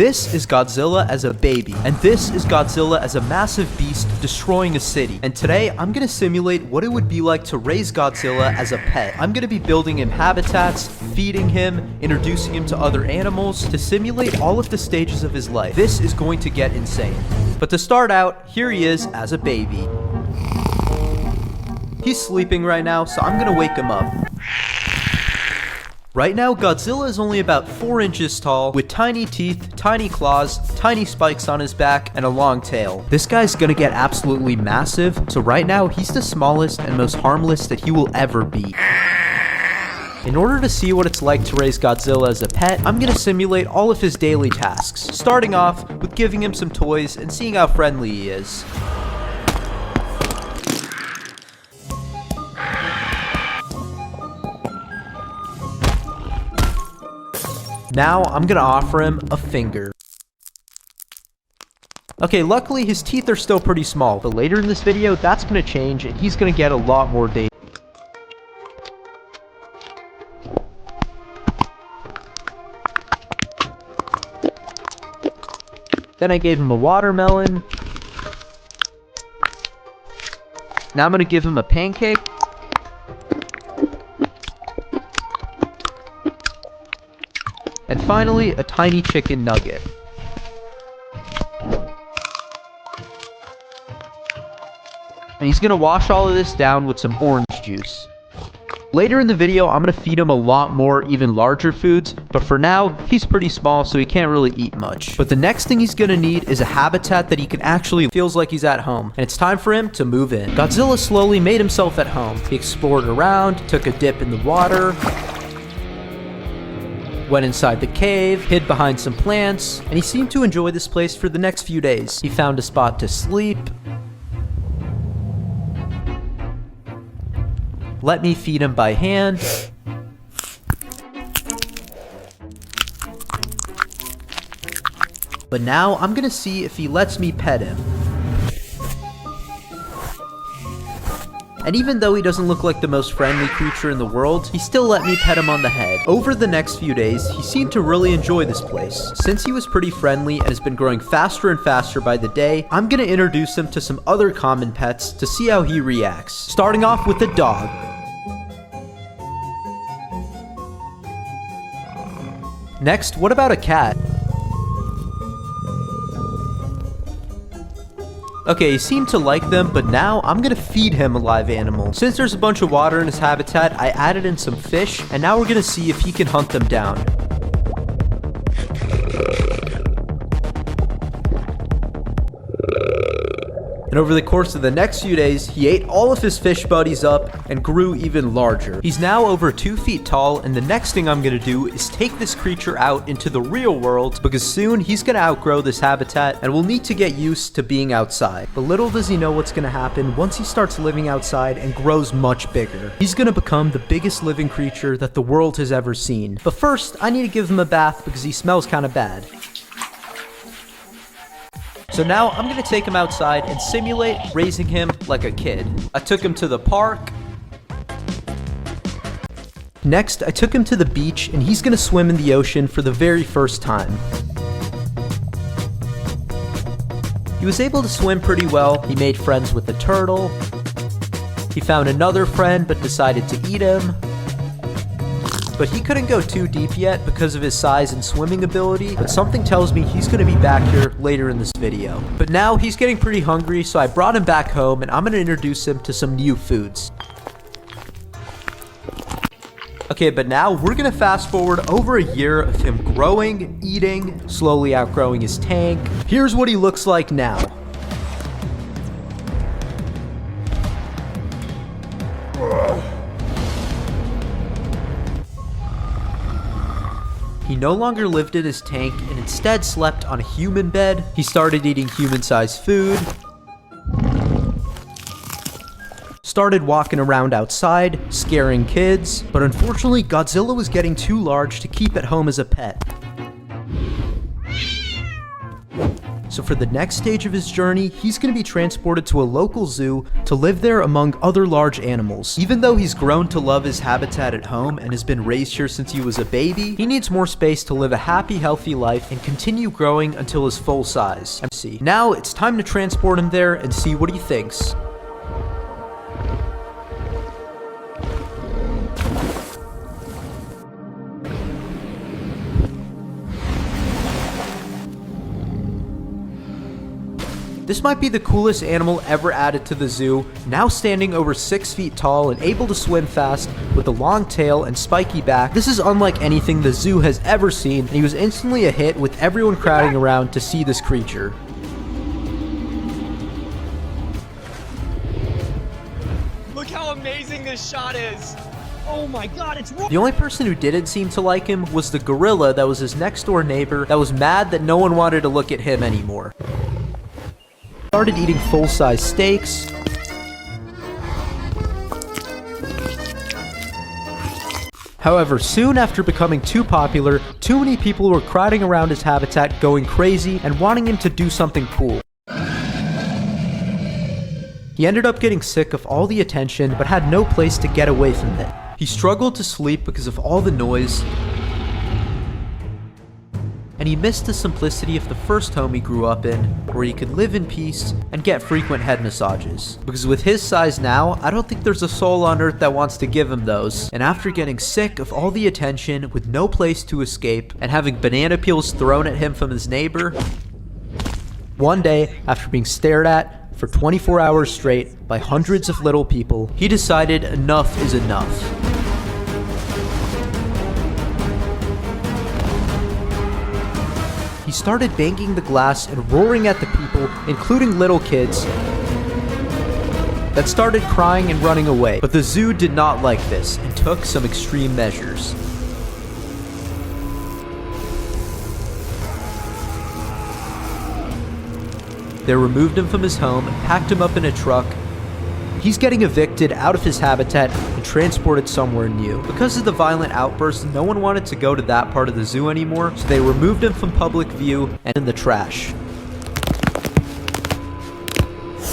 This is Godzilla as a baby, and this is Godzilla as a massive beast destroying a city. And today, I'm gonna simulate what it would be like to raise Godzilla as a pet. I'm gonna be building him habitats, feeding him, introducing him to other animals, to simulate all of the stages of his life. This is going to get insane. But to start out, here he is as a baby. He's sleeping right now, so I'm gonna wake him up. Right now, Godzilla is only about 4 inches tall, with tiny teeth, tiny claws, tiny spikes on his back, and a long tail. This guy's gonna get absolutely massive, so right now, he's the smallest and most harmless that he will ever be. In order to see what it's like to raise Godzilla as a pet, I'm gonna simulate all of his daily tasks, starting off with giving him some toys and seeing how friendly he is. Now, I'm gonna offer him a finger. Okay, luckily his teeth are still pretty small, but later in this video, that's gonna change and he's gonna get a lot more data. Then I gave him a watermelon. Now I'm gonna give him a pancake. And finally, a tiny chicken nugget. And he's gonna wash all of this down with some orange juice. Later in the video, I'm gonna feed him a lot more, even larger foods, but for now, he's pretty small, so he can't really eat much. But the next thing he's gonna need is a habitat that he can actually feels like he's at home, and it's time for him to move in. Godzilla slowly made himself at home. He explored around, took a dip in the water, went inside the cave, hid behind some plants, and he seemed to enjoy this place for the next few days. He found a spot to sleep. Let me feed him by hand. But now I'm gonna see if he lets me pet him. And even though he doesn't look like the most friendly creature in the world, he still let me pet him on the head. Over the next few days, he seemed to really enjoy this place. Since he was pretty friendly and has been growing faster and faster by the day, I'm gonna introduce him to some other common pets to see how he reacts. Starting off with the dog. Next, what about a cat? Okay, he seemed to like them, but now I'm gonna feed him a live animal. Since there's a bunch of water in his habitat, I added in some fish, and now we're gonna see if he can hunt them down. And over the course of the next few days, he ate all of his fish buddies up and grew even larger. He's now over 2 feet tall, and the next thing I'm gonna do is take this creature out into the real world, because soon he's gonna outgrow this habitat and will need to get used to being outside. But little does he know what's gonna happen once he starts living outside and grows much bigger. He's gonna become the biggest living creature that the world has ever seen. But first, I need to give him a bath because he smells kinda bad. So now I'm gonna take him outside and simulate raising him like a kid. I took him to the park. Next, I took him to the beach and he's gonna swim in the ocean for the very first time. He was able to swim pretty well. He made friends with the turtle. He found another friend but decided to eat him. But he couldn't go too deep yet because of his size and swimming ability, but something tells me he's gonna be back here later in this video. But now he's getting pretty hungry, so I brought him back home and I'm gonna introduce him to some new foods. Okay, but now we're gonna fast forward over a year of him growing, eating, slowly outgrowing his tank. Here's what he looks like now. He no longer lived in his tank and instead slept on a human bed. He started eating human-sized food, started walking around outside, scaring kids, but unfortunately Godzilla was getting too large to keep at home as a pet. So for the next stage of his journey, he's going to be transported to a local zoo to live there among other large animals. Even though he's grown to love his habitat at home and has been raised here since he was a baby, he needs more space to live a happy, healthy life and continue growing until his full size. Now it's time to transport him there and see what he thinks. This might be the coolest animal ever added to the zoo, now standing over 6 feet tall and able to swim fast with a long tail and spiky back. This is unlike anything the zoo has ever seen, and he was instantly a hit with everyone crowding around to see this creature. Look how amazing this shot is! Oh my god, it's wrong! The only person who didn't seem to like him was the gorilla that was his next door neighbor that was mad that no one wanted to look at him anymore. Started eating full-size steaks, however, soon after becoming too popular, too many people were crowding around his habitat going crazy and wanting him to do something cool. He ended up getting sick of all the attention but had no place to get away from it. He struggled to sleep because of all the noise, and he missed the simplicity of the first home he grew up in, where he could live in peace and get frequent head massages. Because with his size now, I don't think there's a soul on earth that wants to give him those. And after getting sick of all the attention, with no place to escape, and having banana peels thrown at him from his neighbor, one day, after being stared at for 24 hours straight by hundreds of little people, he decided enough is enough. He started banging the glass and roaring at the people, including little kids, that started crying and running away. But the zoo did not like this and took some extreme measures. They removed him from his home and packed him up in a truck. He's getting evicted out of his habitat and transported somewhere new. Because of the violent outbursts, no one wanted to go to that part of the zoo anymore, so they removed him from public view and in the trash.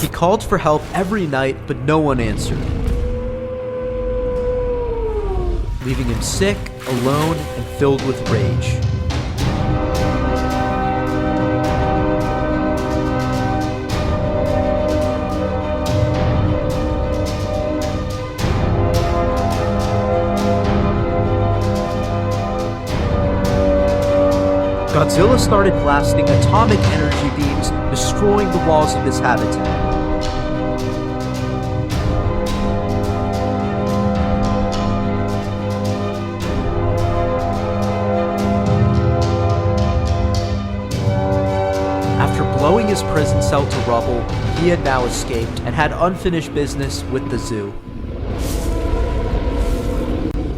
He called for help every night, but no one answered, leaving him sick, alone, and filled with rage. Godzilla started blasting atomic energy beams, destroying the walls of his habitat. After blowing his prison cell to rubble, he had now escaped and had unfinished business with the zoo.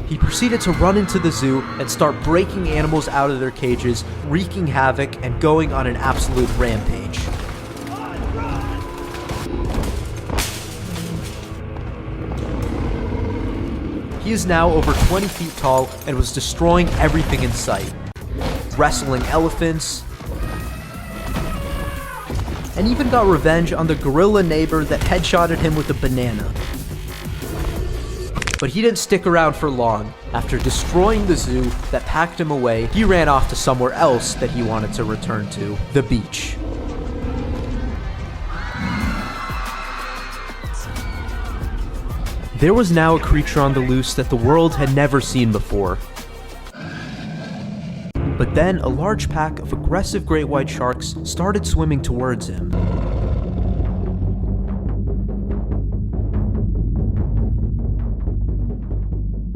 He proceeded to run into the zoo and start breaking animals out of their cages, wreaking havoc and going on an absolute rampage. He is now over 20 feet tall and was destroying everything in sight, wrestling elephants, and even got revenge on the gorilla neighbor that headshotted him with a banana. But he didn't stick around for long. After destroying the zoo that packed him away, he ran off to somewhere else that he wanted to return to, the beach. There was now a creature on the loose that the world had never seen before. But then a large pack of aggressive great white sharks started swimming towards him.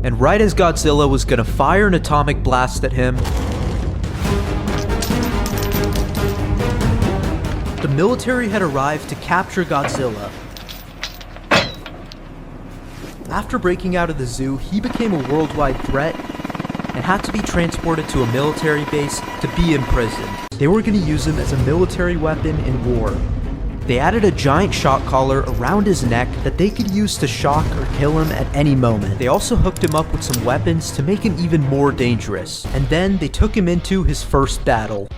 And right as Godzilla was gonna fire an atomic blast at him, the military had arrived to capture Godzilla. After breaking out of the zoo, he became a worldwide threat and had to be transported to a military base to be imprisoned. They were gonna use him as a military weapon in war. They added a giant shock collar around his neck that they could use to shock or kill him at any moment. They also hooked him up with some weapons to make him even more dangerous. And then they took him into his first battle.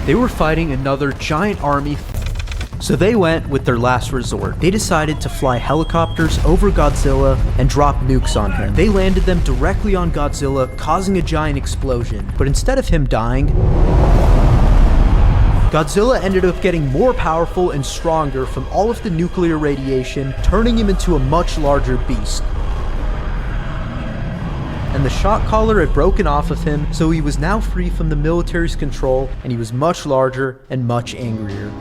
They were fighting another giant army. So they went with their last resort. They decided to fly helicopters over Godzilla and drop nukes on him. They landed them directly on Godzilla, causing a giant explosion. But instead of him dying, Godzilla ended up getting more powerful and stronger from all of the nuclear radiation, turning him into a much larger beast. And the shock collar had broken off of him, so he was now free from the military's control, and he was much larger and much angrier.